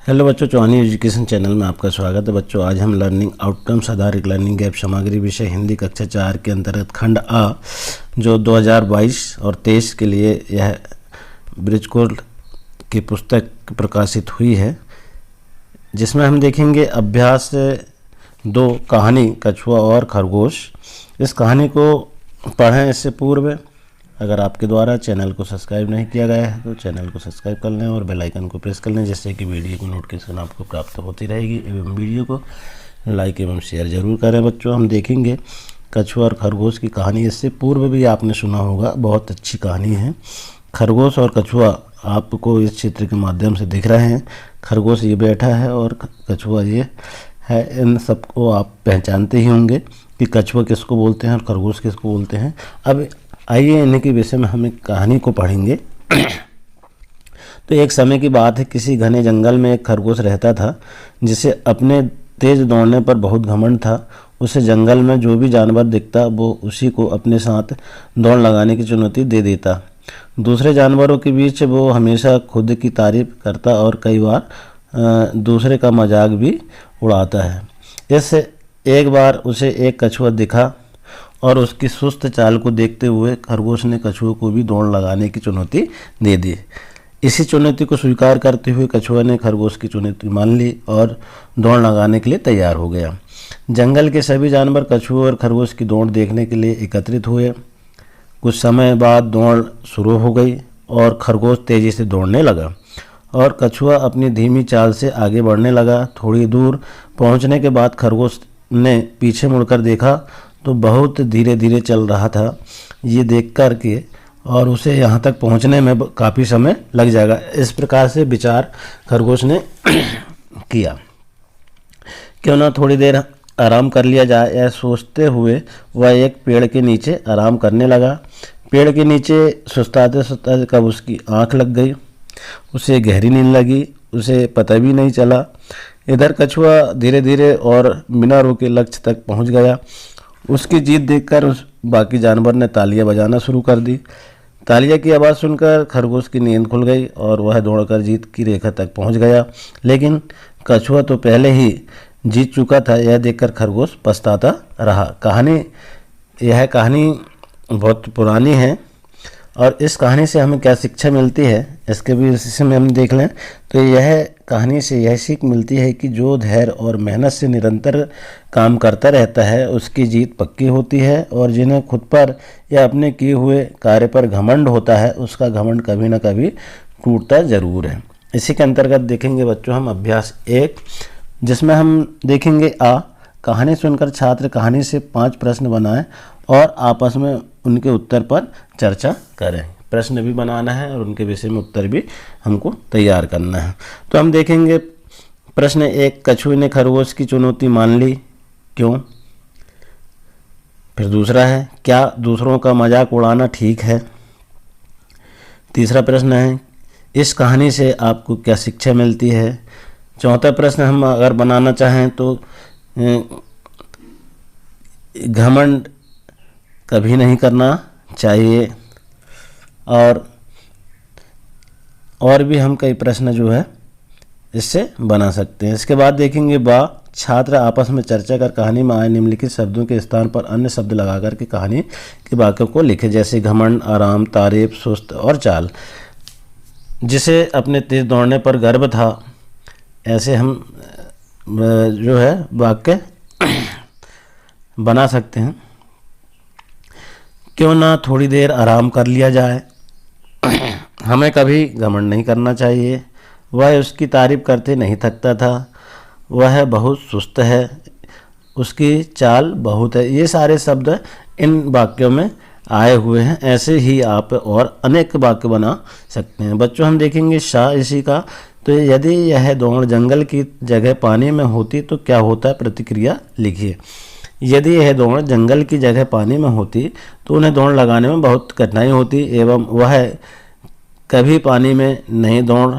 Hello बच्चों, चौहानी education channel में आपका स्वागत है। बच्चों, आज हम लर्निंग आउटकम्स आधारित लर्निंग गैप सामग्री विषय हिंदी कक्षा 4 के अंतर्गत खंड आ जो 2022 और 23 के लिए यह ब्रिजकोल की पुस्तक प्रकाशित हुई है, जिसमें हम देखेंगे अभ्यास 2 कहानी कछुआ और खरगोश। इस कहानी को पढ़ें। इससे पूर्व अगर आपके द्वारा चैनल को सब्सक्राइब नहीं किया गया है तो चैनल को सब्सक्राइब कर लें और बेल आइकन को प्रेस कर लें, जिससे कि वीडियो की नोटिफिकेशन आपको प्राप्त होती रहेगी। एवं वीडियो को लाइक एवं शेयर जरूर करें। बच्चों, हम देखेंगे कछुआ और खरगोश की कहानी। इससे पूर्व भी आपने सुना होगा, बहुत अच्छी कहानी है। खरगोश और कछुआ आपको इस चित्र के माध्यम से दिख रहे हैं। खरगोश ये बैठा है और कछुआ ये है। इन सबको आप पहचानते ही होंगे कि कछुआ किसको बोलते हैं और खरगोश किसको बोलते हैं। अब आइए इन्हीं के विषय में हम एक कहानी को पढ़ेंगे। तो एक समय की बात है, किसी घने जंगल में एक खरगोश रहता था, जिसे अपने तेज दौड़ने पर बहुत घमंड था। उसे जंगल में जो भी जानवर दिखता वो उसी को अपने साथ दौड़ लगाने की चुनौती दे देता। दूसरे जानवरों के बीच वो हमेशा खुद की तारीफ करता और कई बार दूसरे का मजाक भी उड़ाता है। इससे एक बार उसे एक कछुआ दिखा और उसकी सुस्त चाल को देखते हुए खरगोश ने कछुए को भी दौड़ लगाने की चुनौती दे दी। इसी चुनौती को स्वीकार करते हुए कछुआ ने खरगोश की चुनौती मान ली और दौड़ लगाने के लिए तैयार हो गया। जंगल के सभी जानवर कछुए और खरगोश की दौड़ देखने के लिए एकत्रित हुए। कुछ समय बाद दौड़ शुरू हो गई और खरगोश तेजी से दौड़ने लगा और कछुआ अपनी धीमी चाल से आगे बढ़ने लगा। थोड़ी दूर पहुंचने के बाद खरगोश ने पीछे मुड़कर देखा तो बहुत धीरे धीरे चल रहा था। ये देख कर के और उसे यहाँ तक पहुँचने में काफ़ी समय लग जाएगा। इस प्रकार से विचार खरगोश ने किया, क्यों ना थोड़ी देर आराम कर लिया जाए। यह सोचते हुए वह एक पेड़ के नीचे आराम करने लगा। पेड़ के नीचे सुस्ताते सुस्ताते कब उसकी आँख लग गई। उसे गहरी नींद लगी, उसे पता भी नहीं चला। इधर कछुआ धीरे धीरे और बिना रुके लक्ष्य तक पहुँच गया। उसकी जीत देखकर उस बाकी जानवर ने तालियां बजाना शुरू कर दी। तालियां की आवाज़ सुनकर खरगोश की नींद खुल गई और वह दौड़कर जीत की रेखा तक पहुंच गया। लेकिन कछुआ तो पहले ही जीत चुका था। यह देखकर खरगोश पछताता रहा। यह कहानी बहुत पुरानी है और इस कहानी से हमें क्या शिक्षा मिलती है, इसके भी विषय में हम देख लें तो यह कहानी से यह सीख मिलती है कि जो धैर्य और मेहनत से निरंतर काम करता रहता है उसकी जीत पक्की होती है, और जिन्हें खुद पर या अपने किए हुए कार्य पर घमंड होता है उसका घमंड कभी न कभी टूटता जरूर है। इसी के अंतर्गत देखेंगे बच्चों हम अभ्यास 1, जिसमें हम देखेंगे कहानी सुनकर छात्र कहानी से 5 प्रश्न बनाएं और आपस में उनके उत्तर पर चर्चा करें। प्रश्न भी बनाना है और उनके विषय में उत्तर भी हमको तैयार करना है। तो हम देखेंगे प्रश्न 1, कछुए ने खरगोश की चुनौती मान ली, क्यों? फिर दूसरा है, क्या दूसरों का मजाक उड़ाना ठीक है? तीसरा प्रश्न है, इस कहानी से आपको क्या शिक्षा मिलती है? चौथा प्रश्न हम अगर बनाना चाहें तो घमंड कभी नहीं करना चाहिए, और भी हम कई प्रश्न जो है इससे बना सकते हैं। इसके बाद देखेंगे छात्र आपस में चर्चा कर कहानी में आए निम्नलिखित शब्दों के स्थान पर अन्य शब्द लगाकर के कहानी के वाक्यों को लिखे, जैसे घमंड, आराम, तारीफ, सुस्त और चाल। जिसे अपने तेज दौड़ने पर गर्व था, ऐसे हम जो है वाक्य बना सकते हैं। क्यों ना थोड़ी देर आराम कर लिया जाए। हमें कभी घमंड नहीं करना चाहिए। वह उसकी तारीफ करते नहीं थकता था। वह बहुत सुस्त है। उसकी चाल बहुत है। ये सारे शब्द इन वाक्यों में आए हुए हैं। ऐसे ही आप और अनेक वाक्य बना सकते हैं। बच्चों, हम देखेंगे इसी का। तो यदि यह दौड़ जंगल की जगह पानी में होती तो क्या होता है, प्रतिक्रिया लिखिए। यदि यह दौड़ जंगल की जगह पानी में होती तो उन्हें दौड़ लगाने में बहुत कठिनाई होती एवं वह कभी पानी में नहीं दौड़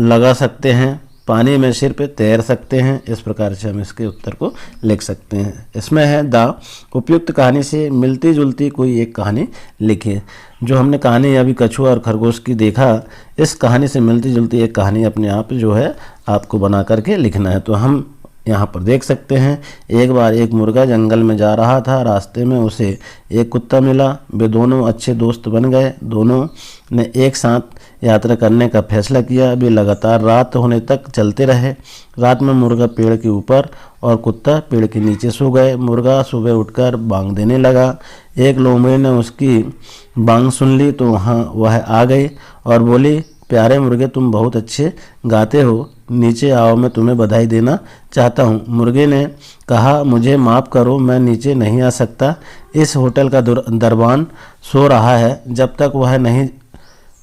लगा सकते हैं। पानी में सिर पे तैर सकते हैं। इस प्रकार से हम इसके उत्तर को लिख सकते हैं। इसमें है द उपयुक्त कहानी से मिलती जुलती कोई एक कहानी लिखिए। जो हमने कहानी अभी कछुआ और खरगोश की देखा, इस कहानी से मिलती जुलती एक कहानी अपने आप जो है आपको बना करके लिखना है। तो हम यहाँ पर देख सकते हैं, एक बार एक मुर्गा जंगल में जा रहा था। रास्ते में उसे एक कुत्ता मिला। वे दोनों अच्छे दोस्त बन गए। दोनों ने एक साथ यात्रा करने का फैसला किया। वे लगातार रात होने तक चलते रहे। रात में मुर्गा पेड़ के ऊपर और कुत्ता पेड़ के नीचे सो गए। मुर्गा सुबह उठकर बांग देने लगा। एक लोमड़ी ने उसकी बांग सुन ली तो वह आ गई और बोली, प्यारे मुर्गे, तुम बहुत अच्छे गाते हो, नीचे आओ, मैं तुम्हें बधाई देना चाहता हूँ। मुर्गे ने कहा, मुझे माफ़ करो, मैं नीचे नहीं आ सकता। इस होटल का दरबान सो रहा है। जब तक वह नहीं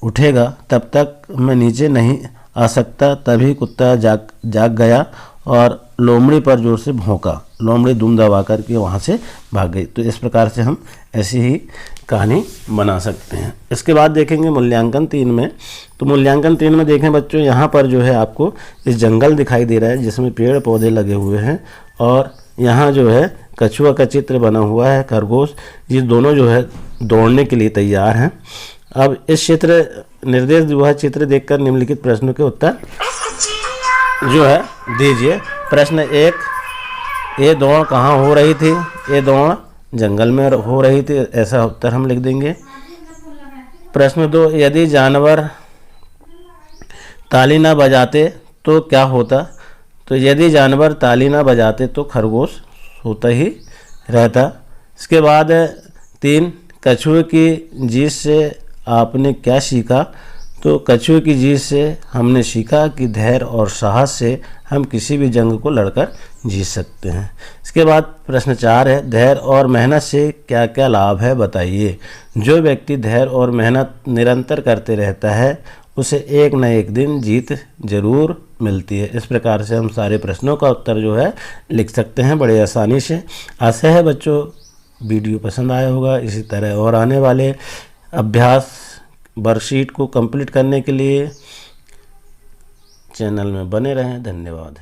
उठेगा तब तक मैं नीचे नहीं आ सकता। तभी कुत्ता जाग गया और लोमड़ी पर जोर से भौंका। लोमड़ी दुम दबा करके वहाँ से भाग गई। तो इस प्रकार से हम ऐसी ही कहानी बना सकते हैं। इसके बाद देखेंगे मूल्यांकन 3 में। तो मूल्यांकन 3 में देखें बच्चों, यहाँ पर जो है आपको इस जंगल दिखाई दे रहा है जिसमें पेड़ पौधे लगे हुए हैं और यहाँ जो है कछुआ का चित्र बना हुआ है, खरगोश, ये दोनों जो है दौड़ने के लिए तैयार हैं। अब इस चित्र निर्देश दिया चित्र देखकर निम्नलिखित प्रश्नों के उत्तर जो है दीजिए। प्रश्न 1, ये दौड़ कहाँ हो रही थी? ये दौड़ जंगल में हो रही थी, ऐसा उत्तर हम लिख देंगे। प्रश्न 2, यदि जानवर ताली ना बजाते तो क्या होता? तो यदि जानवर ताली ना बजाते तो खरगोश सोता ही रहता। इसके बाद 3, कछुए की जीत से आपने क्या सीखा? तो कछुए की जीत से हमने सीखा कि धैर्य और साहस से हम किसी भी जंग को लड़कर जीत सकते हैं। इसके बाद प्रश्न 4 है, धैर्य और मेहनत से क्या क्या लाभ है बताइए। जो व्यक्ति धैर्य और मेहनत निरंतर करते रहता है उसे एक न एक दिन जीत जरूर मिलती है। इस प्रकार से हम सारे प्रश्नों का उत्तर जो है लिख सकते हैं बड़े आसानी से। आशा है बच्चों वीडियो पसंद आया होगा। इसी तरह और आने वाले अभ्यास वर्कशीट को कंप्लीट करने के लिए चैनल में बने रहें। धन्यवाद।